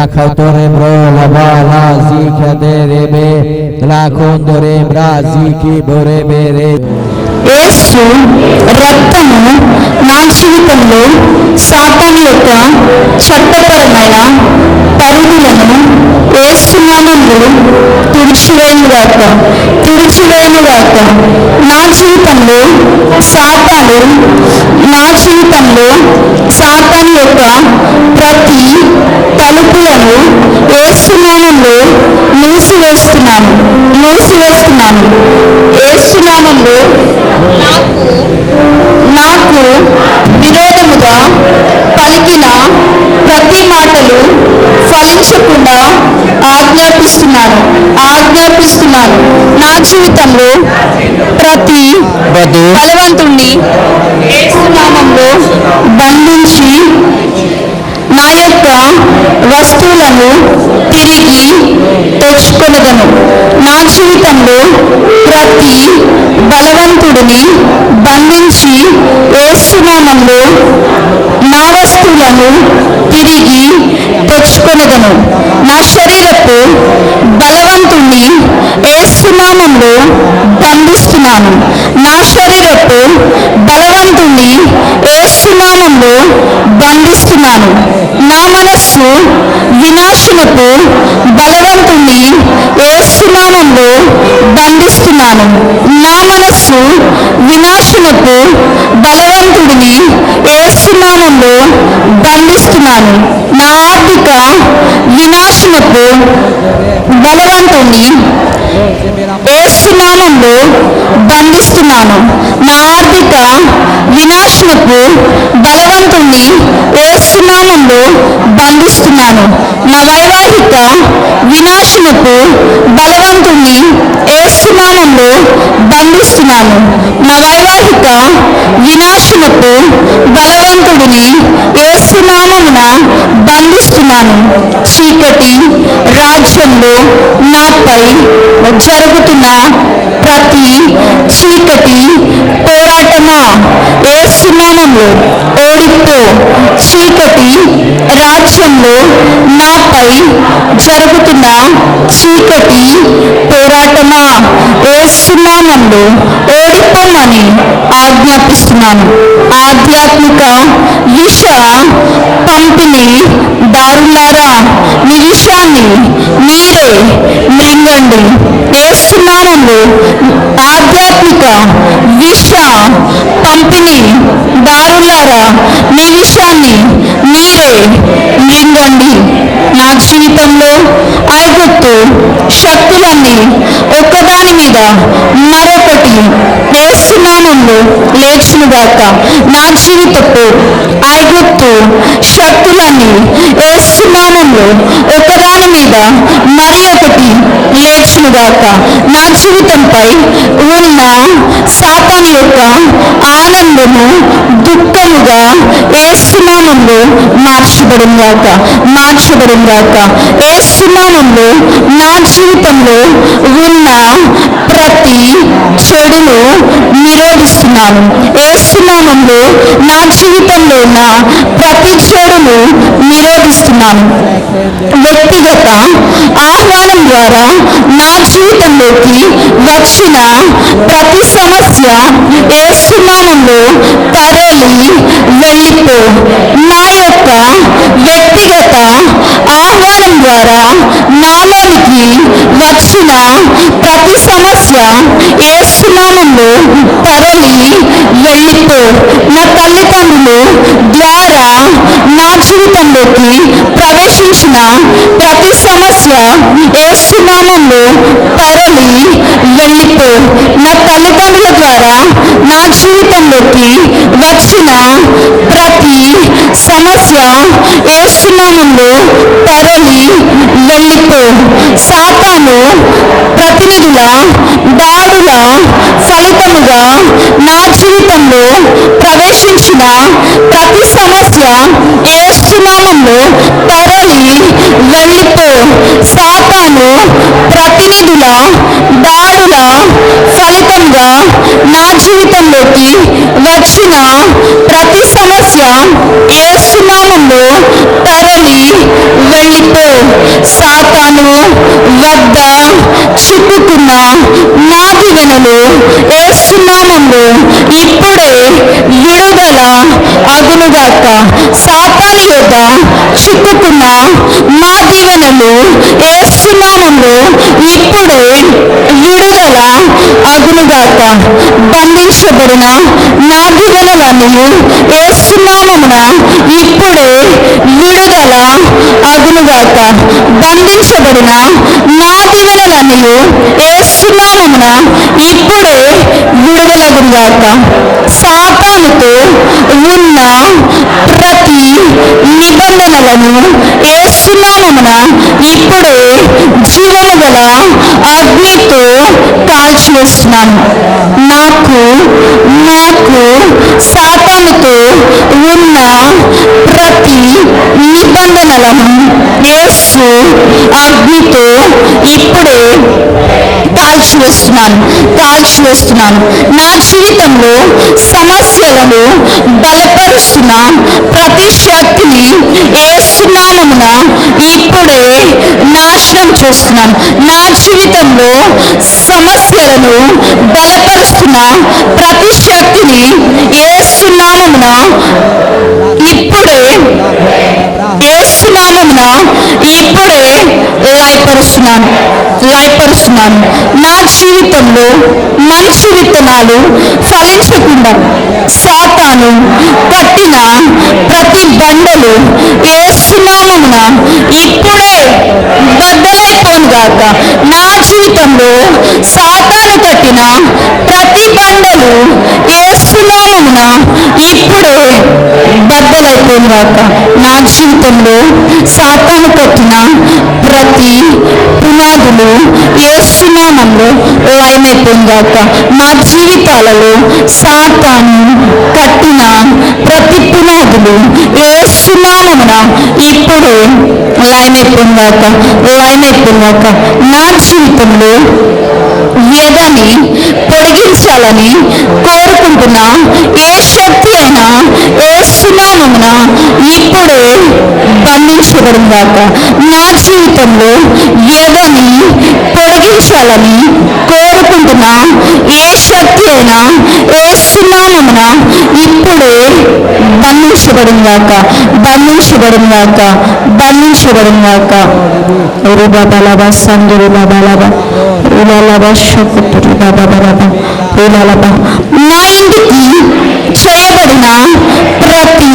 la cautore bro la bala zika derebe la condore braziki borebere. యేసు రక్తము నా జీవితంలో సాతాను యొక్క చట్టపరమైన పరిధులను యేసునామములో తుడిచివేయుగాక. నా జీవితంలో సాతాను యొక్క ప్రతి తలుపులను యేసునామములో మూసివేస్తున్నాను. యేసునామములో నాకు విరోధముగా పలికిన ప్రతి మాటలు ఫలించకుండా ఆజ్ఞాపిస్తున్నాను. నా జీవితంలో ప్రతి బలవంతుణ్ణి యేసునామములో బంధించి నా యొక్క వస్తువులను తిరిగి తెచ్చుకొనెదను. నా జీవితంలో ప్రతి బలవంతుడిని బంధించి యేసునామములో నా వస్తువులను తిరిగి తెచ్చుకొనెదను. నా శరీరపు బలవంతుణ్ణి యేసునామములో బంధిస్తున్నాను. నా మనస్సు వినాశనపు బలవంతుణ్ణి యేసునామములో బంధిస్తున్నాను. నా ఆర్థిక వినాశనపు బలవంతుణ్ణి యేసునామములో బంధిస్తున్నాను. నా వైవాహిక వినాశనపు బలవంతుణ్ణి యేసునామములో బంధిస్తున్నాను. నా వైవాహిక వినాశనపు బలవంతుడిని యేసునామమున బంధిస్తున్నాను. చీకటి రాజ్యంలో నాపై జరుగుతున్న ప్రతి చీకటి పోరాటమా యేసునామములో ఓడిపో. చీకటి రాజ్యంలో నాపై జరుగుతున్న చీకటి పోరాటమా యేసునామములో ఓడిపోమని ఆజ్ఞాపిస్తున్నాను. ఆధ్యాత్మిక విష పంపిణీ దారులారా, మీ విషాన్ని మీరే మృంగండి. యేసునామములో ఆధ్యాత్మిక విష పంపిణీ దారులారా, మీ విషాన్ని మీరే మృంగండి. నా జీవితంలో ఐగుప్తు శక్తులన్నీ ఒకదాని మీద మరొకటి యేసునామములో లేచునుగాక. నా జీవితపు ఐగుప్తు శక్తులన్నీ యేసునామములో ఒకదాని మీద మరి ఒకటి లేచునుగాక. నా జీవితంపై ఉన్న సాతాను యొక్క ఆనందము దుఃఖముగా యేసునామములో మార్చబడునుగాక. యేసునామములో నా జీవితంలో ఉన్న ప్రతి చెడును నిరోధిస్తున్నాను. యేసునామములో నా జీవితంలో ఉన్న ప్రతి చెడును నిరోధిస్తున్నాను. వ్యక్తిగత ఆహ్వానం ద్వారా నా జీవితంలోకి వచ్చిన ప్రతి సమస్య యేసునామములో తరలి వెళ్ళిపో. నా యొక్క వ్యక్తిగత ఆహ్వానం ద్వారా నాలోనికి వచ్చిన ప్రతి సమస్య యేసునామములో తరలి వెళ్ళిపో. నా తల్లిదండ్రులు ద్వారా నా జీవితంలోకి ప్రవేశించిన ప్రతి సమస్య యేసునామములో తరలి వెళ్ళిపో. నా తల్లిదండ్రుల ద్వారా నా జీవితంలోకి వచ్చిన ప్రతి సమస్య యేసునామములో తరలి వెళ్ళిపో. సాతాను ప్రతినిధుల దాడుల ఫలితముగా నా జీవితంలో ప్రవేశించిన ప్రతి సమస్య యేసునామములో తరలి వెళ్ళిపో. సాతాను ప్రతినిధుల దాడుల ఫలితంగా నా జీవితంలోకి వచ్చిన ప్రతి సమస్య యేసునామములో తరలి వెళ్ళిపో. సాతాను వద్ద చిక్కుకున్న నా దీవెనలు యేసు నామములో ఇప్పుడే విడుదల అగునుగాక. సాతాను యొద్ద చిక్కుకున్న నా దీవెనలు యేసు నామములో ఇప్పుడే విడుదల అగునుగాక. బంధించబడిన నా దీవెనలన్నీ యేసు నామమున ఇప్పుడే విడుదల అగునుగాక. బంధించబడిన నా దీవెనలన్నీ యేసు నామమున ఇప్పుడే విడుదలగునుగాక. సాతానుతో ఉన్న ప్రతి నిబంధనలను యేసు నామమున ఇప్పుడే జీవము గల అగ్నితో కాల్చివేస్తున్నాను. నాకు సాతానుతో ఉన్న ప్రతి నిబంధనలను యేసు అగ్నితో ఇప్పుడే కాల్చివేస్తున్నాను. నా జీవితంలో సమస్యలను బలపరుస్తున్న ప్రతి శక్తిని యేసు నామమున ఇప్పుడే నాశనం చేస్తున్నాను. నా జీవితంలో సమస్యలను బలపరుస్తున్న ప్రతి శక్తిని యేసు నామమున ఇప్పుడే లయపరుస్తున్నాను. నా జీవితంలో మంచి విత్తనాలు ఫలించకుండా సాతాను కట్టిన ప్రతి బండలు యేసు నామమున ఇప్పుడే బద్దలైపోనుగాక. నా జీవితంలో సాతాను కట్టిన ప్రతి బండలు యేసు నామమున ఇప్పుడే బద్దలైపోనుగాక. నా జీవితంలో సాతాను కట్టిన ప్రతి పునాదులు యేసు నామములో లయమైపోనుగాక. మా జీవితాలలో సాతాను కట్టిన ప్రతి పునాదులు యేసు నామమున ఇప్పుడే లయమైపోనుగాక. నా జీవితంలో వ్యధని పొడిగించాలని కోరుకుంటున్న ఏ శక్తి అయినా యేసు నామమున ఇప్పుడే బంధించబడుగాక. నా జీవితంలో వ్యధని పొడిగించాలని కోరుకుంటున్న ఏ శక్తి అయినా యేసు నామమున ఇప్పుడే బంధించబడుగాక. రూబాబలబ సందురు బాబలబ రూబాలబ శకుతురు బాబలబ రూబాలబ. నా ఇంటికి చేయబడిన ప్రతి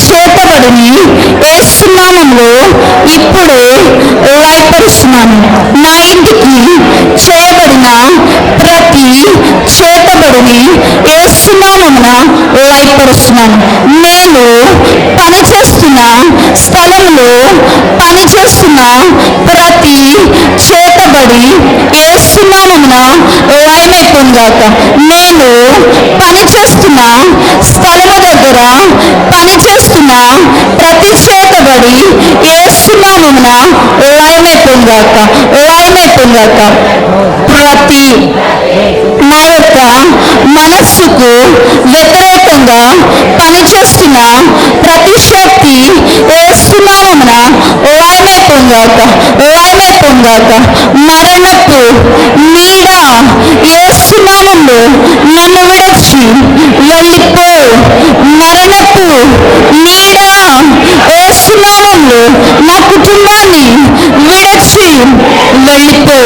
చేతబడిని యేసు నామములో ఇప్పుడే లయపరుస్తున్నాను. నా ఇంటికి చేయబడిన ప్రతి చేతబడిని యేసు నామమున లయపరుస్తున్నాను. నేను పనిచేస్తున్న స్థలంలో పనిచేస్తున్న ప్రతి చేతబడి యేసు నామమున లయమైపోనుగాక. నేను పనిచేస్తున్న స్థలము దగ్గర పనిచేస్తున్న ప్రతి చేతబడి యేసు నామమున లయమైపోనుగాక. ప్రతి నా యొక్క మనస్సుకు వ్యతిరేకంగా పనిచేస్తున్న ప్రతి శక్తి యేసు నామమున లయమైపోనుగాక. మరణపు నీడ యేసు నామములో నన్ను విడిచి వెళ్ళిపో. మరణపు నీడ యేసు నామములో నా కుటుంబాన్ని విడిచి వెళ్ళిపో.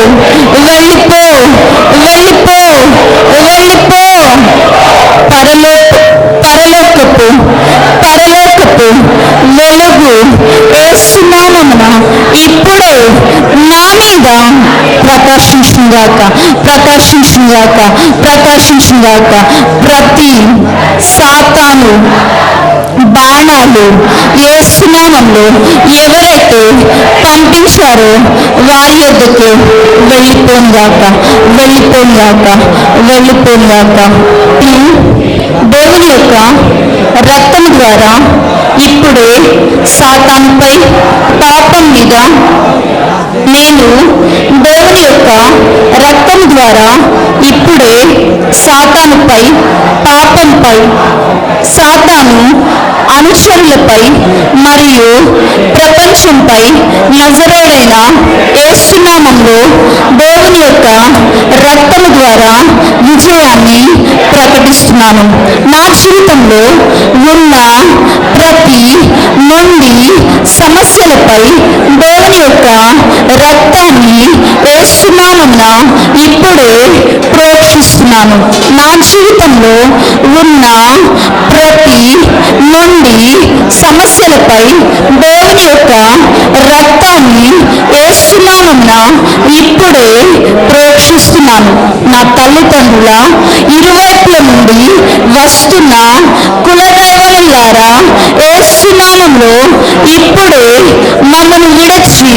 పరలోకపు వెలుగు యేసు నామమున ఇప్పుడే నా మీద ప్రకాశించుగాక. ప్రతి సాతాను బాణాలు యేసు నామములో ఎవరైతే పంపించారో వారి యొద్దకు వెళ్ళిపోనుగాక. దేవుని యొక్క రక్తం ద్వారా ఇప్పుడే సాతానుపై పాపం మీద నేను దేవుని యొక్క రక్తం ద్వారా ఇప్పుడే సాతానుపై పాపంపై సాతాను అనుచరులపై మరియు ప్రపంచ వృక్షంపై నజరేయుడైన యేసు నామములో దేవుని యొక్క రక్తము ద్వారా విజయాన్ని ప్రకటిస్తున్నాను. నా జీవితంలో ఉన్న ప్రతి నుండి సమస్యలపై దేవుని యొక్క రక్తాన్ని యేసు నామమున ఇప్పుడే ప్రోక్షిస్తున్నాను. నా జీవితంలో ఉన్న ప్రతి నుండి సమస్యలపై దేవుని యొక్క రక్తాన్ని యేసు నామమున ఇప్పుడే ప్రోక్షిస్తున్నాను. నా తల్లిదండ్రుల ఇరువైపుల నుండి వస్తున్న కులదైవములారా యేసు నామములో ఇప్పుడే మమ్మల్ని విడిచి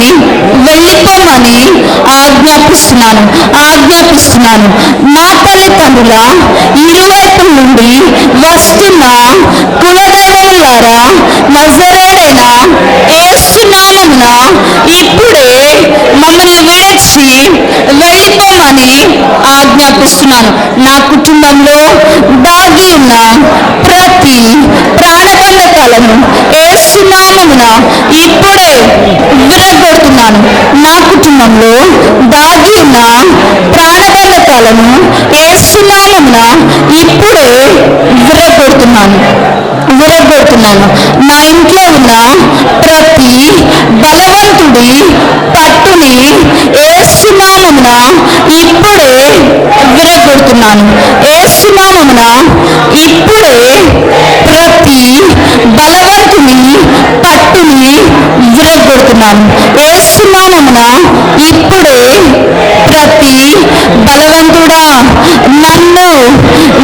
వెళ్ళిపోమని ఆజ్ఞాపిస్తున్నాను. నా తల్లిదండ్రుల ఇరువైపుల నుండి వస్తున్న కులదైవములారా నజరేయుడైన యేసు నామమున ఇప్పుడే మమ్మల్ని విడిచి వెళ్ళిపోమని ఆజ్ఞాపిస్తున్నాను. నా కుటుంబంలో దాగి ఉన్న ప్రతి ప్రాణబంధకాలను యేసు నామమున ఇప్పుడే విరగొడుతున్నాను. నా కుటుంబంలో దాగి ఉన్న ప్రాణబంధకాలను యేసు నామమున ఇప్పుడే విరగొడుతున్నాను. నా ఇంట్లో ఉన్న ప్రతి బలవంతుడి పట్టుని యేసు నామమున ఇప్పుడే విరగొడుతున్నాను. యేసు నామమున ఇప్పుడే ప్రతి బలవంతుని పట్టుని విరగొడుతున్నాను. యేసు నామమున ఇప్పుడే ప్రతి బలవంతుడా నన్ను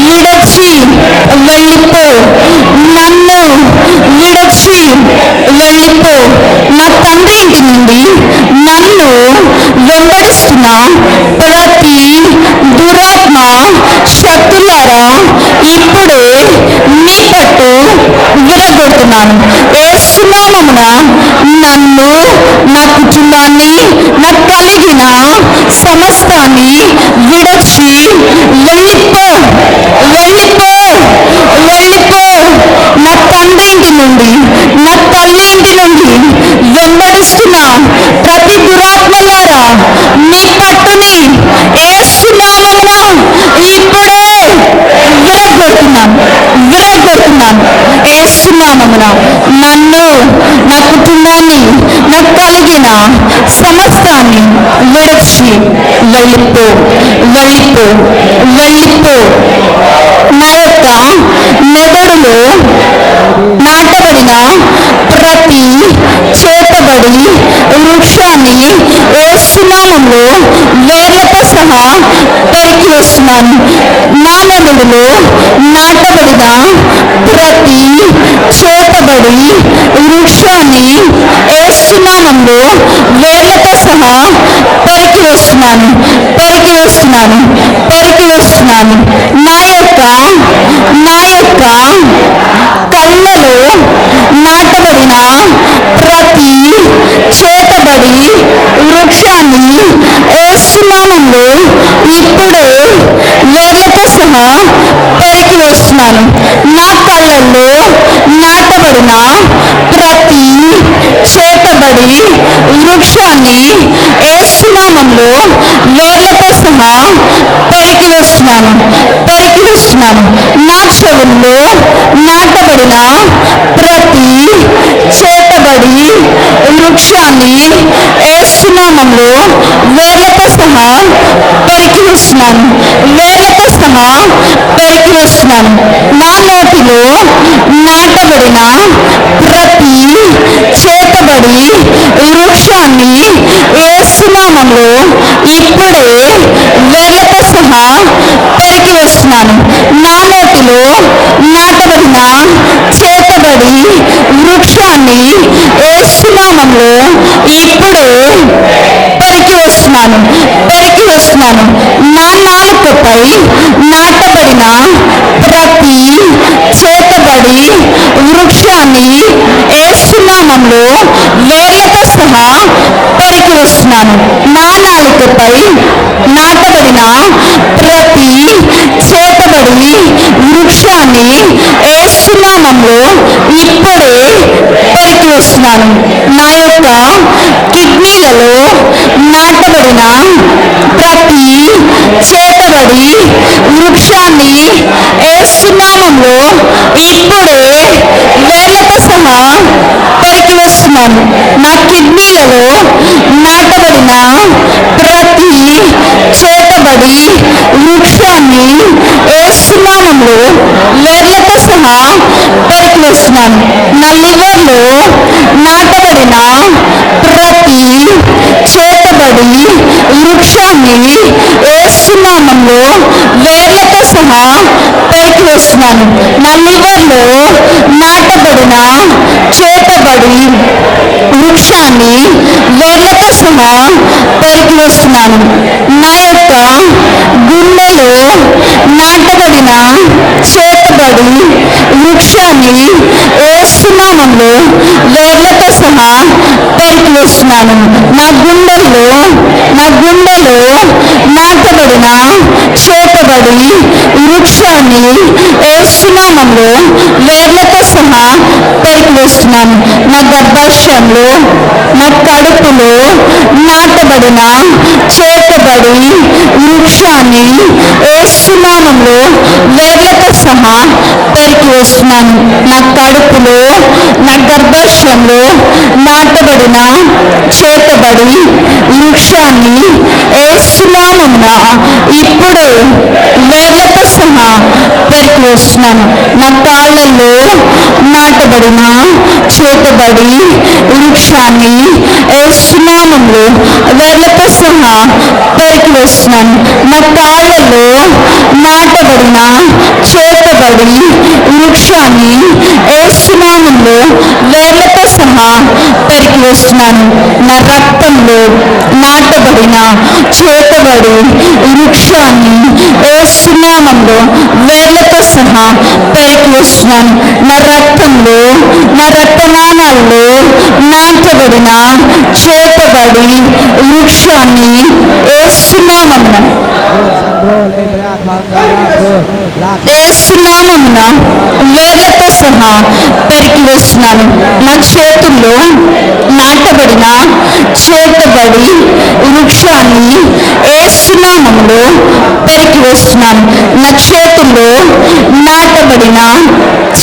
విడిచి వెళ్ళిపో, నన్ను విడిచి వెళ్ళిపో. నా తండ్రి ఇంటి నుండి నన్ను వెంబడిస్తున్న ప్రతి దురాత్మ శక్తులారా ఇప్పుడే నీ పట్టు విరగొడుతున్నాను. యేసు నామమున నన్ను, నా కుటుంబాన్ని, నాకు కలిగిన సమస్తాన్ని విడిచి వెళ్ళిపో. నా తండ్రి ఇంటి నుండి, నా తల్లి ఇంటి నుండి వెంబడిస్తున్న ప్రతి దురాత్మలారా నీ పట్టుని యేసు నామమున ఇప్పుడే విరగొడుతున్నాను. యేసు నామమున నన్ను, నా కుటుంబాన్ని, నాకు కలిగిన సమస్తాన్ని విడిచి వెళ్ళిపో. నా యొక్క మెదడులో నాటబడిన ప్రతి చేతబడి వృక్షాన్ని యేసు నామములో వేర్లతో సహా పైకి వస్తున్నాను. నా మెదడులో నాటబడిన ప్రతి చేతబడి వృక్షాన్ని యేసు నామములో వేర్లతో సహా పైకి వస్తున్నాను. నా యొక్క కళ్ళలో నాటబడిన ప్రతి చేతబడి వృక్షాన్ని యేసు నామములో ఇప్పుడే వేర్లతో సహా పైకి వస్తున్నాను. నా కళ్ళల్లో నాటబడిన ప్రతి చేతబడి వృక్షాన్ని యేసు నామములో వేర్లతో సహా పైకి వస్తున్నాను. నా చెవుల్లో నాటబడిన ప్రతి చేతబడి వృక్షాన్ని యేసు నామములో వేర్లతో సహా పైకి వస్తున్నాను. నా నోటిలో నాటబడిన ప్రతి చేతబడి వృక్షాన్ని యేసు నామములో ఇప్పుడే వేర్లతో సహా పైకి వస్తున్నాను. నా నోటిలో నాటబడిన చేతబడి వృక్షాన్ని యేసు నామములో ఇప్పుడే పైకి వస్తున్నాను. నా నాలుకపై నాటబడిన ప్రతి చేతబడి వృక్షాన్ని యేసు నామములో వేర్లతో సహా పైకి వస్తున్నాను. నా నాలుకపై నాటబడిన ప్రతి చేతబడి వృక్షాన్ని యేసు నామములో ఇప్పుడే పైకి వస్తున్నాను. నా యొక్క కిడ్నీలలో నాటబడిన ప్రతి చేతబడి వృక్షాన్ని యేసు నామములో ఇప్పుడే వేర్లతో సహా పైకి వేస్తున్నాను. నా కిడ్నీలలో నాటబడిన ప్రతి చేతబడి వృక్షాన్ని యేసు నామములో వేర్లతో సహా పైకి వేస్తున్నాను. నా లివర్లో నాటబడిన ప్రతి చేతబడి వృక్షాన్ని యేసు నామములో వేర్లతో సహా పైకి వేస్తున్నాను. నా లివర్లో నాటబడిన చేతబడి వృక్షాన్ని వేర్లతో సహా పైకి వేస్తున్నాను. నా యొక్క గుండెలో నాటబడిన చేతబడి వృక్షాన్ని యేసు నామములో వేర్లతో సహా పైకి వేస్తున్నాను. నా గుండెలో నాటబడిన చేతబడి వృక్షాన్ని యేసు నామములో వేర్లతో సహా పైకి వేస్తున్నాను. నా గర్భాశయంలో నా కడుపులో నాటబడిన చేతబడి వృక్షాన్ని యేసు నామములో వేర్లతో సహా పైకి వేస్తున్నాను. నా కడుపులో నా గర్భాశయంలో నాటబడిన చేతబడి వృక్షాన్ని యేసు నామమున ఇప్పుడే వేర్లతో సహా పైకి వేస్తున్నాను. నా కాళ్ళల్లో నాటబడిన చేతబడి వృక్షాన్ని యేసు నామములో వేర్లతో సహా పైకి వేస్తున్నాను. నా కాళ్ళలో నాటబడిన చేతబడి వృక్షాన్ని యేసు నామములో వేర్లతో సహా పైకి వేస్తున్నాను. నా రక్తంలో నాటబడిన చేతబడి వృక్షాన్ని యేసు నామములో వేర్లతో సహా పైకి వేస్తున్నాను. నా రక్తంలో నా రక్తనాళాల్లో నాటబడిన చేతబడి వృక్షాన్ని యేసు నామమున వేర్లతో సహా పెరికి వేస్తున్నాను. నా చేతుల్లో నాటబడిన చేతబడి వృక్షాన్ని యేసు నామములో పెరికి వేస్తున్నాను. నా చేతుల్లో నాటబడిన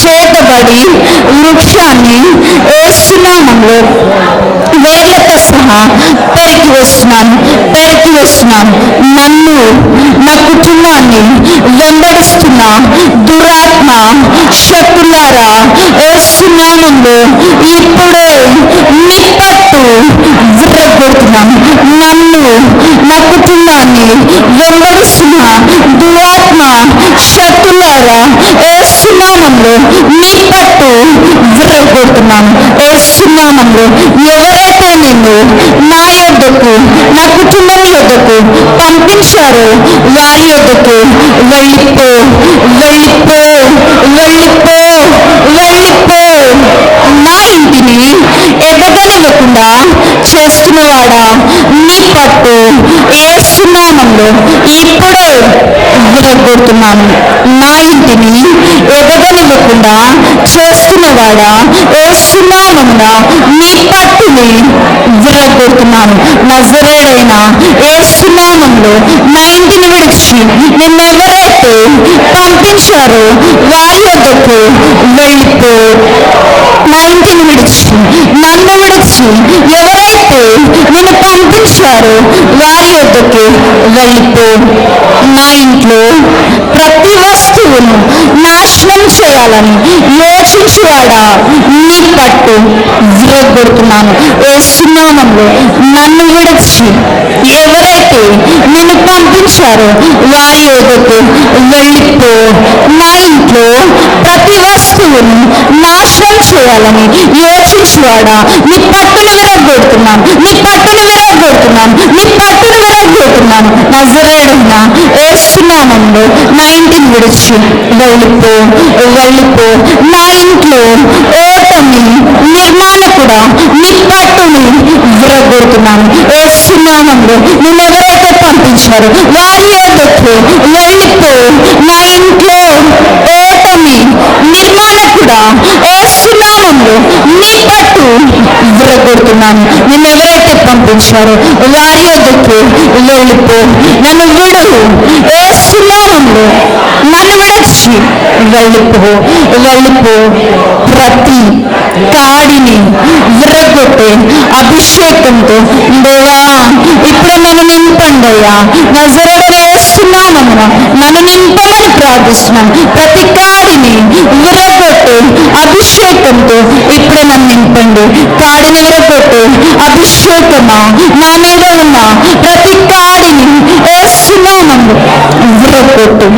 చేతబడి వృక్షాన్ని యేసు నామములో వేర్లతో సహా పెరికి వేస్తున్నాను. నన్ను నా కుటుంబాన్ని వెంబడిస్తున్న దురాత్మ శక్తులారా యేసు నామములో ఇప్పుడే నిప్పట్టు విరగొడుతున్నాను. నన్ను నా కుటుంబాన్ని వెంబడిస్తున్న దురాత్మ శక్తులారా యేసు నామములో నిప్పట్టు విరగొడుతున్నాను. యేసు నామములో ఎవరైతే నిన్ను నా యొద్దకు నా కుటుంబం యొద్దకు పంపించారో వారి యొద్దకు వెళ్ళిపో. నా ఇంటిని ఎదగనివ్వకుండా చేస్తున్నవాడా నీ పట్టు యేసు నామములో ఇప్పుడే విరగొడుతున్నాను. నా ఇంటిని ఎదగనివ్వకుండా చేస్తున్నవాడా యేసు నామమున నీ పట్టుని విరగొడుతున్నాను. నజరేయుడైన యేసు నామములో నా ఇంటిని విడిచి నిన్నెవరైతే పంపించారో వారి యొద్దకు వెళ్ళిపో. నా ఇంటిని విడిచి నన్ను విడిచి ఎవరైతే నిన్ను పంపించారో వారి యొద్దకు వెళ్ళిపో. నా ఇంట్లో ప్రతి వస్తువును నాశనం చేయాలని యోచించువాడా నీ పట్టు విరగొడుతున్నాను. యేసు నామములో నన్ను విడిచి ఎవరైతే నిన్ను పంపించారో వారి యొద్దకు వెళ్ళిపో. నా ఇంట్లో ప్రతి వస్తువును నాశనం చేయాలని యోచించువాడా నీ పట్టును విరగొడుతున్నాను. నజరేయుడైన యేసు నామములో నా ఇంటిని విడిచి వెళ్ళిపో. నా ఇంట్లో ఓటమి నిర్మాణకుడా నీ పట్టుని విరగొడుతున్నాను. యేసు నామములో నిన్నెవరైతే పంపించారో వారి యొద్దకు వెళ్ళిపో. నా ఇంట్లో ఓటమి నిర్మాణకుడా యేసు నామములో నీ పట్టు విరగొడుతున్నాను. నిన్ను ఎవరైతే పంపించారో వారి యొద్దకు వెళ్ళిపో. నన్ను విడు, యేసు నామములో నన్ను విడిచి వెళ్ళిపో. ప్రతి కాడిని విరగొట్టే అభిషేకంతో దేవా ఇప్పుడు నన్ను నింపండి అయ్యా. నజరేయుడైన యేసు నామమున నన్ను నింపమని ప్రార్థిస్తున్నాను. ప్రతి కాడిని విరగొట్టే అభిషేకంతో ఇప్పుడే నన్ను నింపండి. కాడిని విరగొట్టే అభిషేకమా నా మీద ఉన్న ప్రతి కాడిని యేసు నామములో విరగొట్టు.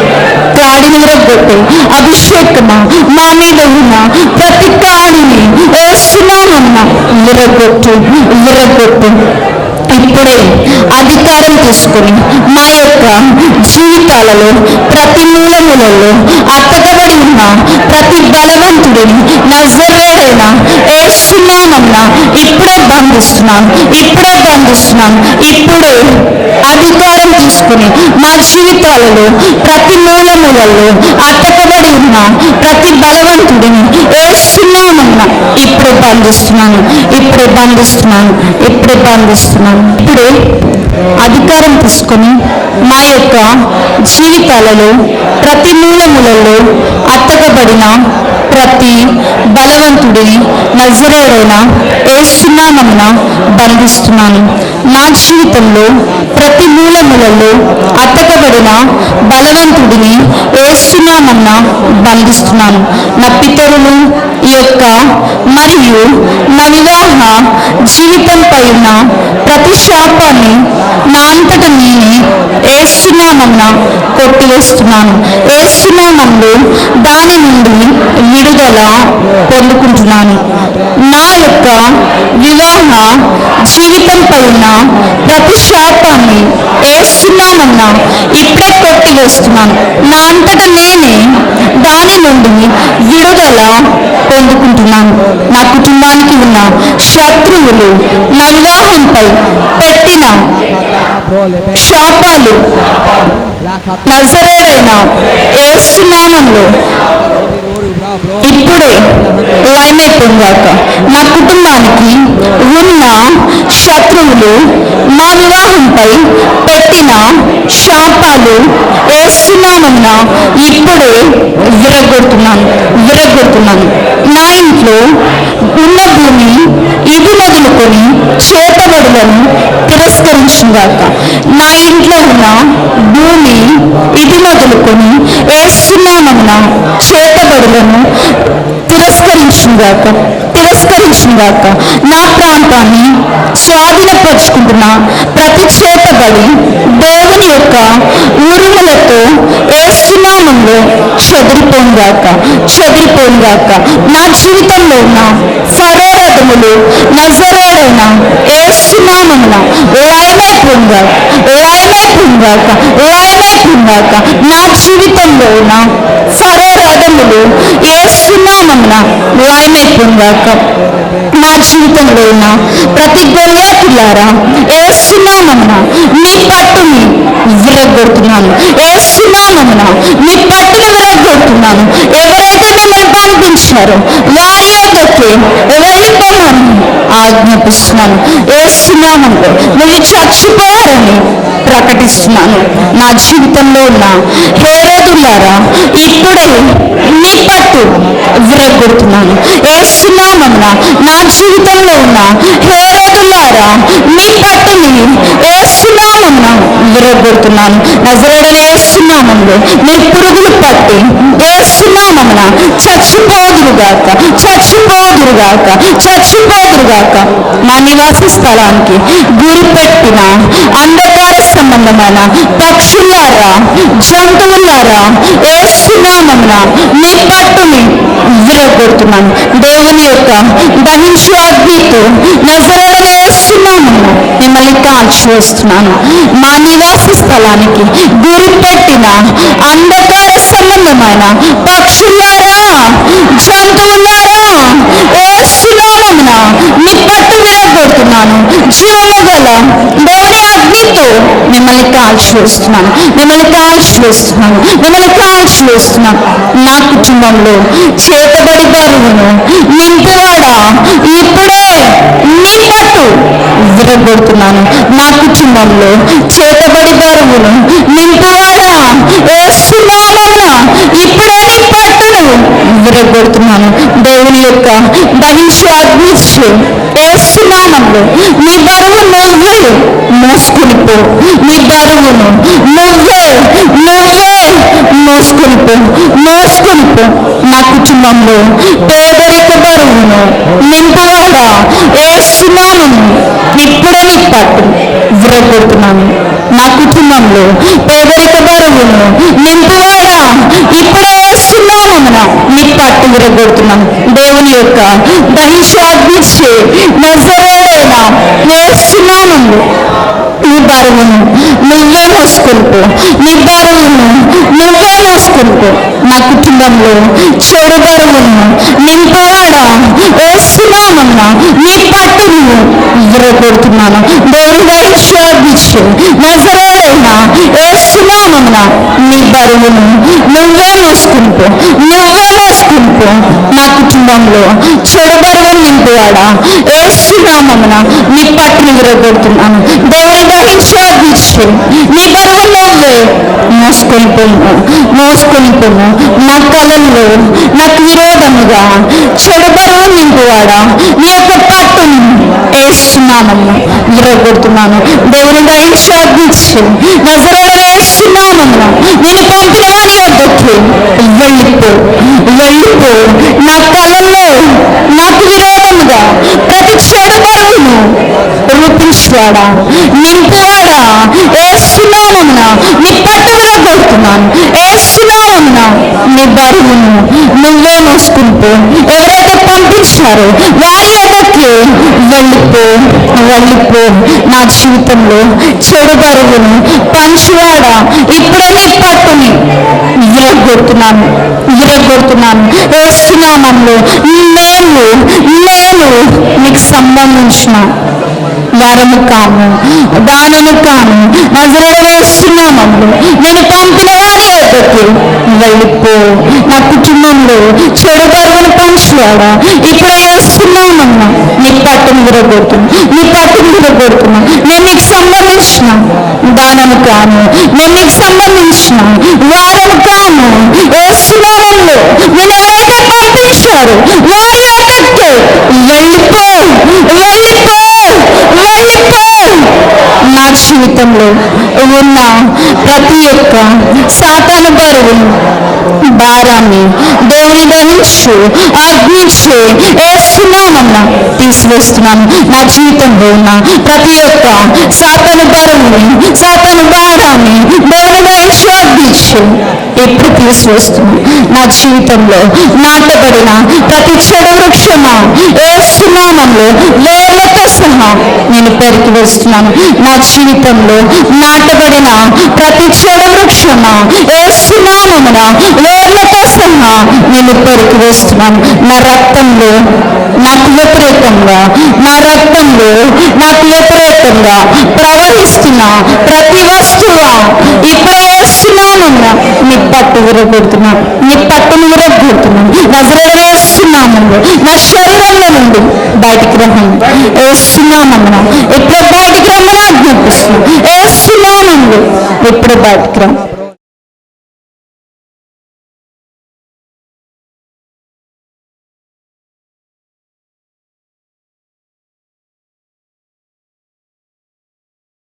కాడిని విరగొట్టు అభిషేకమా నా మీద ఉన్న ప్రతి కాడిని యేసు నామమున విరగొట్టు. ఇప్పుడే అధికారం తీసుకుని మా యొక్క జీవితాలలో ప్రతి మూలములలో అత్తకబడి ఉన్న ప్రతి బలవంతుడిని నజరేయుడైన యేసు నామమున ఇప్పుడే బంధిస్తున్నాను. ఇప్పుడే అధికారం తీసుకుని మా జీవితాలలో ప్రతి మూలములలో అత్తకబడి ఉన్న ప్రతి బలవంతుడిని యేసు నామమున ఇప్పుడే బంధిస్తున్నాను. ఇప్పుడే అధికారం తీసుకొని మా యొక్క జీవితాలలో ప్రతి మూలములలో అత్తకబడిన ప్రతి బలవంతుడిని నజరేయుడైన యేసు నామమున బంధిస్తున్నాను. నా జీవితంలో ప్రతి మూలములలో అత్తకబడిన బలవంతుడిని యేసు నామమున బంధిస్తున్నాను. నా పితరులు యొక్క మరియు నా వివాహ జీవితంపై ఉన్న ప్రతి శాపాన్ని నా అంతట నేనే యేసు నామమున కొట్టివేస్తున్నాను. యేసు నామములో దాని నుండి విడుదల పొందుకుంటున్నాను. నా యొక్క వివాహ జీవితంపై ఉన్న ప్రతి శాపాన్ని యేసు నామమున ఇప్పుడే కొట్టివేస్తున్నాను. నా అంతట నేనే దాని నుండి విడుదల పొందుకుంటున్నాను. నా కుటుంబానికి ఉన్న శత్రువులు నా వివాహంపై పెట్టిన శాపాలు నజరేయుడైన యేసు నామములో ఇప్పుడే లయమైపోగాక. నా కుటుంబానికి ఉన్న శత్రువులు నా వివాహంపై పెట్టిన శాపాలు యేసు నామమున ఇప్పుడే విరగొడుతున్నాను. నా ఇంట్లో ఉన్న భూమి ఇది మొదలుకొని చేతబడులను తిరస్కరించుగాక. నా ఇంట్లో ఉన్న భూమి ఇది మొదలుకొని యేసు నామమున చేతబడులను తిరస్కరించుగాక. నా ప్రాంతాన్ని స్వాధీనపరుచుకుంటున్న ప్రతి చేతబడి దేవుని యొక్క ఉరుములతో యేసు నామములో చెదిరిపోనుగాక. నా జీవితంలో ఉన్న ఫరో రథములు నజరేయుడైన యేసు నామమున లయమైపోనుగాక. నా జీవితంలో ఉన్న ఫరో రథములు యేసు నామమున లయమైపోనుగాక. నా జీవితంలో ఉన్న ప్రతి గొల్యాతులారా యేసు నామమున మీ పట్టుని విరగొడుతున్నాను. ఎవరైతే మిమ్మల్ని పంపించారో వారి యొద్దకే వెళ్ళిపోమని ఆజ్ఞాపిస్తున్నాను. యేసు నామములో మీరు చచ్చిపోయారని ప్రకటిస్తున్నాను. నా జీవితంలో ఉన్న హేరోదులారా ఇప్పుడే మీ పట్టు విరగొడుతున్నాను. యేసు నామమున నా జీవితంలో ఉన్న హేరోదులారా మీ పట్టుని యేసు నామమున విరగొడుతున్నాను. నజరేయుడైన యేసు నామములో మీరు పురుగులు పట్టి యేసు నామమున చచ్చిపోదురుగాక. నా నివాస స్థలానికి గురిపెట్టిన అంధకార సంబంధమైన పక్షులారా జంతువులారా యేసు నామమున మీ పట్టుని విరగొడుతున్నాను. దేవుని యొక్క దహించు అగ్నితో నజరేయుడైన యేసు నామమున మిమ్మల్ని కాల్చివేస్తున్నాను. మా నివాస స్థలానికి గురిపెట్టిన అంధకార సంబంధమైన పక్షులారా జంతువులారా యేసు నామమున మీ పట్టు విరగొడుతున్నాను. జీవము గల దేవుని అగ్నితో మిమ్మల్ని కాల్చివేస్తున్నాను, మిమ్మల్ని కాల్చివేస్తున్నాను, మిమ్మల్ని కాల్చివేస్తున్నాను. నా కుటుంబంలో చేతబడి బరువును నింపేవాడా ఇప్పుడే నీ పట్టు విరగొడుతున్నాను. నా కుటుంబంలో చేతబడి బరువును నింపేవాడా యేసు నామమున ఇప్పుడే నీ పట్టును విరగొడుతున్నాను. దేవుని యొక్క దహించే అగ్నిచ్చే యేసు నామములో నీ బరువు నువ్వే మోసుకునిపో, నీ బరువును నువ్వే మోసుకునిపో. నా కుటుంబంలో పేదరిక బరువును నింపువాడా యేసు నామమున ఇప్పుడే నీ పట్టు విరగొడుతున్నాను. నా కుటుంబంలో పేదరిక బరువును నింపువాడా ఇప్పుడే యేసు నామమున నీ పట్టు విరగొడుతున్నాను. దేవుని యొక్క దహించే అగ్నిచ్చే నజరేయుడైన యేసు నామములో నీ బరువును నువ్వే మోసుకొనిపో, నీ బరువును నువ్వే మోసుకొనిపో. నా కుటుంబంలో చెడు బరువును నింపవాడా యేసు నామమున నీ పట్టును విరగొడుతున్నాను. దేవుని దహించే అగ్నిచ్చే నజరేయుడైన యేసు నామమున నీ బరువును నువ్వే మోసుకొనిపో. నా కుటుంబంలో చెడు బరువును నింపవాడా యేసు నామమున నీ పట్టును విరగొడుతున్నాను. దేవుని దహించే అగ్నిచ్చే నీ బరువు నువ్వే మోసుకొనిపోను. నా కళల్లో నాకు విరోధముగా చెడు బరువు నింపువాడా నీ యొక్క పట్టును యేసు నామమున విరగొడుతున్నాను. దేవుని దహించే అగ్నిచ్చే నజరేయుడైన యేసు నామమున నేను పంపిన వాని యొద్దకు వెళ్ళిపో. నా కళల్లో నాకు విరోధముగా ప్రతి చెడు బరువును రూపించువాడా నింపువాడా యేసు నామమున నీ పట్టు విరగొడుతున్నాను. యేసు నామమున నీ బరువును నువ్వే మోసుకుంటూ ఎవరైతే పంపించారో వారి యొద్దకు వెళ్ళిపో. నా జీవితంలో చెడు బరువును పంచువాడా ఇప్పుడే నీ పట్టుని విరగొడుతున్నాను. యేసు నామములో నేను నీకు సంబంధించిన వారము కాను, దానము కాను. నజరేయుడైన యేసు నామములో నేను పంపిన వారి యొద్దకు వెళ్ళిపో. నా కుటుంబంలో చెడు బరువును పంచువాడా ఇప్పుడు యేసు నామమున నీ పట్టును విరగొడుతున్నా. నేను నీకు సంబంధించిన దానము కాను, నేను నీకు సంబంధించిన వారము కాను. యేసు నామములో నేను ఎవరైతే పంపించారో వారి యొద్దకు వెళ్ళిపో. నా జీవితంలో ఉన్న ప్రతి ఒక్క సాతాను బరువును భారాన్ని దేవుని దహించు అగ్నిచ్చే యేసు నామమున తీసివేస్తున్నాను. నా జీవితంలో ఉన్న ప్రతి ఒక్క సాతాను బరువుని సాతాను భారాన్ని దేవుని దహించు అగ్నిచ్చే ఎప్పుడు తీసివేస్తున్నాను. నా జీవితంలో నాటబడిన ప్రతి చెడు వృక్షమా యేసు నామములో వేర్లతో సహా నేను పెరికి వేస్తున్నాను. నా జీవితంలో నాటబడిన ప్రతి చెడు వృక్షమా యేసు నామమున వేర్లతో సహా నేను పెరికి వేస్తున్నాను. నా రక్తంలో నాకు వ్యతిరేకంగా ప్రవహిస్తున్న ప్రతి వస్తువు ఇప్పుడు యేసు నామమున నీ పట్టు విరగొడుతున్నాను. నజరేయుడైన యేసు నామములో నా శరీరంలో నుండి బయటికి రమ్మని యేసు నామమున ఇప్పుడు బయటికి రమ్మని ఆజ్ఞాపిస్తున్నాను. యేసు నామములో ఇప్పుడు బయటికి రా.